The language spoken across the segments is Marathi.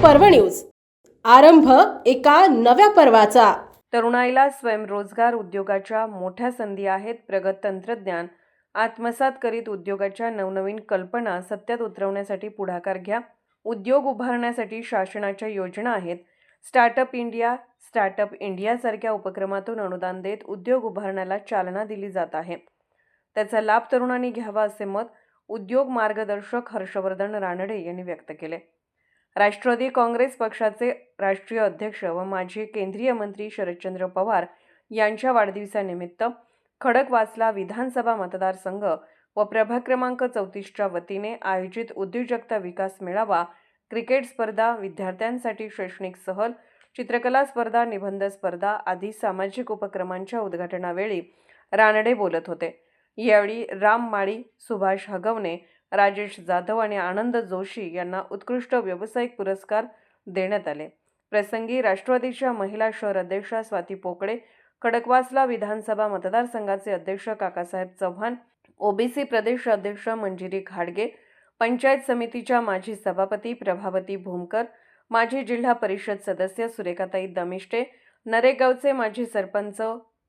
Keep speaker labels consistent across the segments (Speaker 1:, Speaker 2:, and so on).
Speaker 1: पर्व न्यूज, आरंभ एका नव्या पर्वाचा।
Speaker 2: तरुणाईला स्वयंरोजगार उद्योगाच्या मोठ्या संधी आहेत। प्रगत तंत्रज्ञान आत्मसात करीत उद्योगाच्या नवनवीन कल्पना सत्यात उतरवण्यासाठी पुढाकार घ्या। उद्योग उभारण्यासाठी शासनाच्या योजना आहेत। स्टार्टअप इंडिया सारख्या उपक्रमातून अनुदान देत उद्योग उभारण्याला चालना दिली जात आहे। त्याचा लाभ तरुणांनी घ्यावा असे मत उद्योग मार्गदर्शक हर्षवर्धन रानडे यांनी व्यक्त केले। राष्ट्रवादी काँग्रेस पक्षाचे राष्ट्रीय अध्यक्ष व माजी केंद्रीय मंत्री शरदचंद्र पवार यांच्या वाढदिवसानिमित्त खडकवासला विधानसभा मतदारसंघ व प्रभाग क्रमांक 34च्या वतीने आयोजित उद्योजकता विकास मेळावा, क्रिकेट स्पर्धा, विद्यार्थ्यांसाठी शैक्षणिक सहल, चित्रकला स्पर्धा, निबंध स्पर्धा आदी सामाजिक उपक्रमांच्या उद्घाटनावेळी रानडे बोलत होते। यावेळी राम माळी, सुभाष हगवणे, राजेश जाधव आणि आनंद जोशी यांना उत्कृष्ट व्यावसायिक पुरस्कार देण्यात आले। प्रसंगी राष्ट्रवादीच्या महिला शहर अध्यक्षा स्वाती पोकळे, खडकवासला विधानसभा मतदारसंघाचे अध्यक्ष काकासाहेब चव्हाण, ओबीसी प्रदेश अध्यक्ष मंजिरी घाडगे, पंचायत समितीच्या माजी सभापती प्रभावती भूमकर, माजी जिल्हा परिषद सदस्य सुरेखाताई दमिष्टे, नरेगावचे माजी सरपंच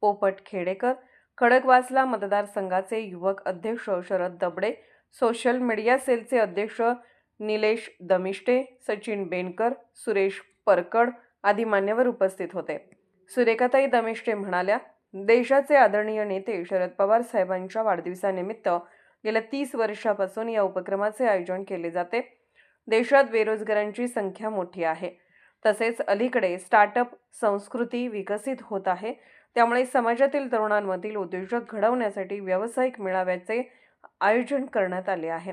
Speaker 2: पोपट खेडेकर, खडकवासला मतदारसंघाचे युवक अध्यक्ष शरद दबडे, सोशल मीडिया सेलचे अध्यक्ष निलेश दमिष्टे, सचिन बेनकर, सुरेश परकड आदी मान्यवर उपस्थित होते। सुरेखाताई दमिष्टे म्हणाल्या, देशाचे आदरणीय नेते शरद पवार साहेबांच्या वाढदिवसानिमित्त गेल्या 30 वर्षापासून या उपक्रमाचे आयोजन केले जाते। देशात बेरोजगारांची संख्या मोठी आहे, तसेच अलीकडे स्टार्टअप संस्कृती विकसित होत आहे। त्यामुळे समाजातील तरुणांमधील उद्योजक घडवण्यासाठी व्यावसायिक मेळाव्याचे आयोजन करण्यात आले आहे।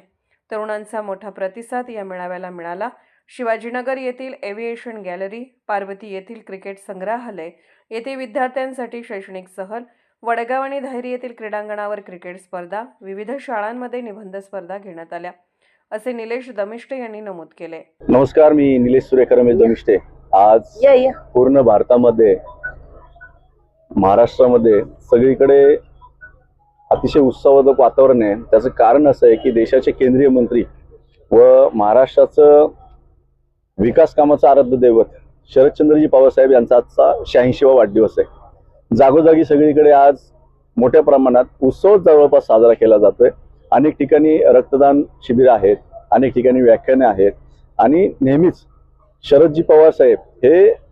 Speaker 2: तरुणांचा मोठा प्रतिसाद या मेळाव्याला मिळाला। शिवाजीनगर येथील एव्हिएशन गॅलरी, पार्वती येथील क्रिकेट संग्रहालय येथे विद्यार्थ्यांसाठी शैक्षणिक सहल, वडगाव आणि धायरी येथील क्रीडांगणावर क्रिकेट स्पर्धा, विविध शाळांमध्ये निबंध स्पर्धा घेण्यात आल्या, असे निलेश दमिष्टे यांनी नमूद केले।
Speaker 3: नमस्कार, मी निलेश सुरेखा रमेश दमिष्टे। आज पूर्ण भारतामध्ये, महाराष्ट्रामध्ये सगळीकडे अतिशय उत्साहवर्धक वातावरण आहे। त्याचं कारण असं आहे की देशाचे केंद्रीय मंत्री व महाराष्ट्राचं विकास कामाचं आराध्य दैवत शरदचंद्रजी पवार साहेब यांचा आजचा 86वा वाढदिवस आहे। जागोजागी सगळीकडे आज मोठ्या प्रमाणात उत्सव जवळपास साजरा केला जातोय। अनेक ठिकाणी रक्तदान शिबिर आहेत, अनेक ठिकाणी व्याख्याने आहेत आणि नेहमीच शरदजी पवार साहेब हे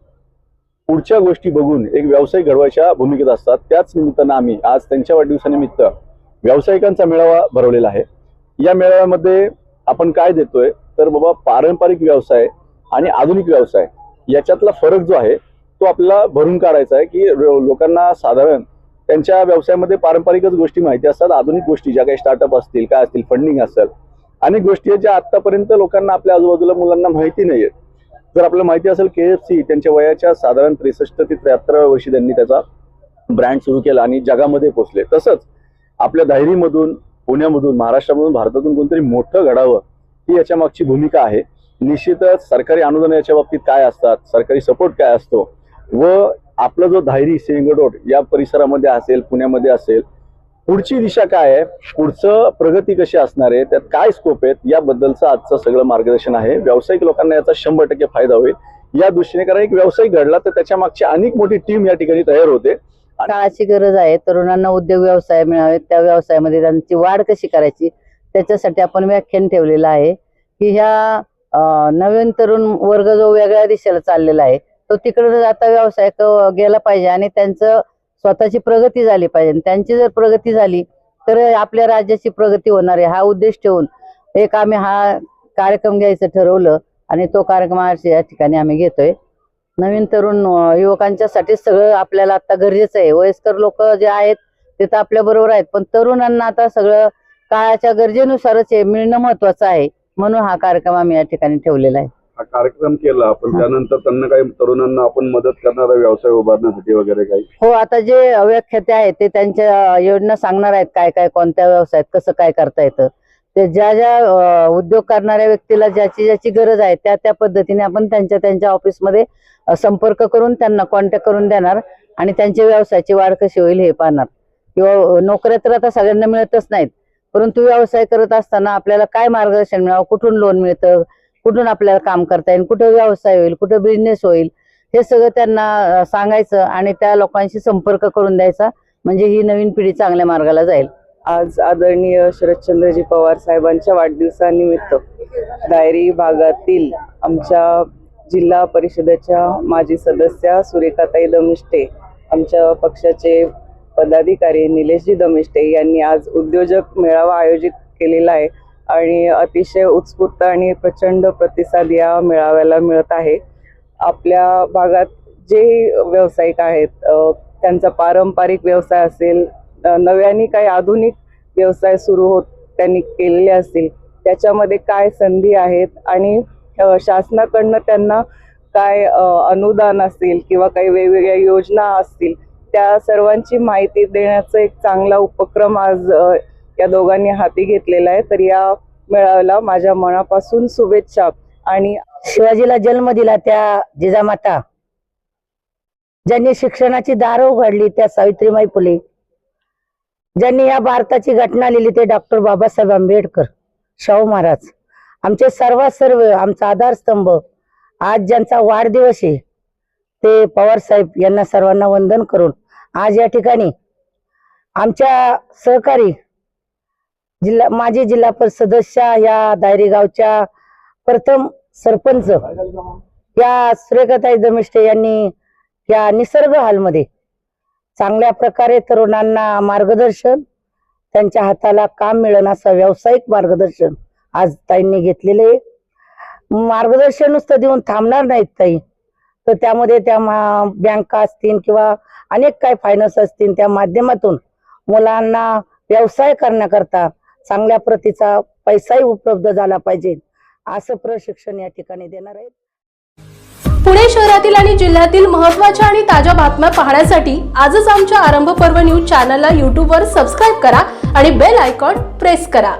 Speaker 3: पुढच्या गोष्टी बघून एक व्यवसाय घडवायच्या भूमिकेत असतात। त्याच निमित्तानं आम्ही आज त्यांच्या वाढदिवसानिमित्त व्यावसायिकांचा मेळावा भरवलेला आहे। या मेळाव्यामध्ये आपण काय देतोय तर बाबा, पारंपरिक व्यवसाय आणि आधुनिक व्यवसाय याच्यातला फरक जो आहे तो आपल्याला भरून काढायचा आहे की लोकांना साधारण त्यांच्या व्यवसायामध्ये पारंपरिकच गोष्टी माहिती असतात, आधुनिक गोष्टी ज्या काही स्टार्टअप असतील, काय असतील, फंडिंग असेल, अनेक गोष्टी आहेत ज्या आतापर्यंत लोकांना आपल्या आजूबाजूला मुलांना माहिती नाहीये। जर आपल्याला माहिती असेल, KFC त्यांच्या वयाच्या साधारण 63 ते 73 वर्षी त्यांनी त्याचा ब्रँड सुरू केला आणि जगामध्ये पोहोचले। तसंच आपल्या धायरीमधून, पुण्यामधून, महाराष्ट्रामधून, भारतातून कोणतरी मोठं घडावं ही याच्या मागची भूमिका आहे। निश्चितच सरकारी अनुदान याच्या बाबतीत काय असतात, सरकारी सपोर्ट काय असतो व आपला जो धायरी, सिंगरोड या परिसरामध्ये असेल, पुण्यामध्ये असेल, पुढची दिशा काय आहे, पुढचं प्रगती कशी असणार आहे, त्यात काय स्कोप आहेत, याबद्दलचं आजचं सगळं मार्गदर्शन आहे। व्यावसायिक लोकांना याचा 100% फायदा होईल या दृष्टीने, कारण एक व्यवसाय घडला तर त्याच्या मागची अनेक मोठी टीम या ठिकाणी तयार होते।
Speaker 4: काळाची गरज आहे, तरुणांना उद्योग व्यवसाय मिळावे, त्या व्यवसायामध्ये त्यांची वाढ कशी करायची त्याच्यासाठी आपण व्याख्यान ठेवलेलं आहे की ह्या नवीन तरुण वर्ग जो वेगळ्या दिशेला चाललेला आहे तो तिकडे आता व्यवसाय गेला पाहिजे आणि त्यांचं स्वतःची प्रगती झाली पाहिजे। त्यांची जर प्रगती झाली तर आपल्या राज्याची प्रगती होणार आहे, हा उद्देश ठेवून एक आम्ही हा कार्यक्रम घ्यायचं ठरवलं आणि तो कार्यक्रम या ठिकाणी आम्ही घेतोय। नवीन तरुण युवकांच्यासाठी सगळं आपल्याला आता गरजेचं आहे। वयस्कर लोक जे आहेत ते तर आपल्या बरोबर आहेत, पण तरुणांना आता सगळं काळाच्या गरजेनुसारच हे मिळणं महत्वाचं आहे, म्हणून हा कार्यक्रम आम्ही या ठिकाणी ठेवलेला आहे।
Speaker 3: हा कार्यक्रम केला पण त्यानंतर त्यांना काही तरुणांना आपण मदत करणारा व्यवसाय उभारण्यासाठी वगैरे काही?
Speaker 4: हो, आता जे व्याख्याते आहेत ते त्यांच्या योजना सांगणार आहेत, काय काय कोणत्या व्यवसायात कसं काय करता येतं, ते ज्या ज्या उद्योग करणाऱ्या व्यक्तीला ज्याची गरज आहे त्या पद्धतीने आपण त्यांच्या ऑफिसमध्ये संपर्क करून त्यांना कॉन्टॅक्ट करून देणार आणि त्यांच्या व्यवसायाची वाढ कशी होईल हे पाहणार। किंवा नोकऱ्या तर आता सगळ्यांना मिळतच नाहीत, परंतु व्यवसाय करत असताना आपल्याला काय मार्गदर्शन मिळावं, कुठून लोन मिळतं, कुठून आपल्याला काम करता येईल, कुठं व्यवसाय होईल, कुठं बिझनेस होईल, हे सगळं त्यांना सांगायचं आणि त्या लोकांशी संपर्क करून द्यायचा, म्हणजे ही नवीन पिढी चांगल्या मार्गाला जाईल.
Speaker 5: आज आदरणीय शरदचंद्रजी पवार साहेबांच्या वाढदिवसानिमित्त दायरी भागातील आमच्या जिल्हा परिषदेच्या माजी सदस्या सुरेखाताई दमिष्टे, आमच्या पक्षाचे पदाधिकारी निलेशजी दमिष्टे यांनी आज उद्योजक मेळावा आयोजित केलेला आहे आणि अतिशय उत्स्फूर्त आणि प्रचंड प्रतिसाद या मेळाव्याला मिळत आहे. आपल्या भागात जे व्यावसायिक आहेत त्यांचा पारंपरिक व्यवसाय असेल, नव्याने काही आधुनिक व्यवसाय सुरू होत त्यांनी केलेले असतील, त्याच्यामध्ये काय संधी आहेत आणि शासनाकडनं त्यांना काय अनुदान असतील किंवा काही वेगवेगळ्या योजना असतील, त्या सर्वांची माहिती देण्याचा एक चांगला उपक्रम आज या दोघांनी हाती घेतलेला आहे. तर या मेळाव्याला माझ्या मनापासून शुभेच्छा. आणि
Speaker 4: शिवाजीला जन्म दिला त्या जिजामाता, ज्यांनी शिक्षणाची दारं उघडली त्या सावित्रीबाई फुले, ज्यांनी या भारताची घटना लिहिली ते डॉक्टर बाबासाहेब आंबेडकर, शाहू महाराज, आमचे सर्व आमचा आधारस्तंभ. आज ज्यांचा वाढदिवस आहे ते पवार साहेब यांना सर्वांना वंदन करून आज या ठिकाणी आमच्या सहकारी माजी जिल्हा परिषद सदस्य, या दायरी गावच्या प्रथम सरपंच या सुरेखाताई दमिष्टे यांनी या निसर्ग हॉलमध्ये चांगल्या प्रकारे तरुणांना मार्गदर्शन, त्यांच्या हाताला काम मिळेल असं व्यावसायिक मार्गदर्शन आज ताईंनी घेतलेले. मार्गदर्शन नुसतं देऊन थांबणार नाहीत ताई, तर त्यामध्ये त्या बँका असतील किंवा अनेक काही फायनान्स असतील, त्या माध्यमातून मुलांना व्यवसाय करण्याकरता चांगल्या प्रतीचा पैसाही उपलब्ध झाला पाहिजे असं प्रशिक्षण या ठिकाणी देणार आहे.
Speaker 1: पुणे शहरातील आणि जिल्ह्यातील महत्त्वाच्या आणि ताज्या बातम्या पाहण्यासाठी आजच आमच्या आरंभ पर्व न्यूज चॅनलला YouTube वर सबस्क्राईब करा आणि बेल आयकॉन प्रेस करा.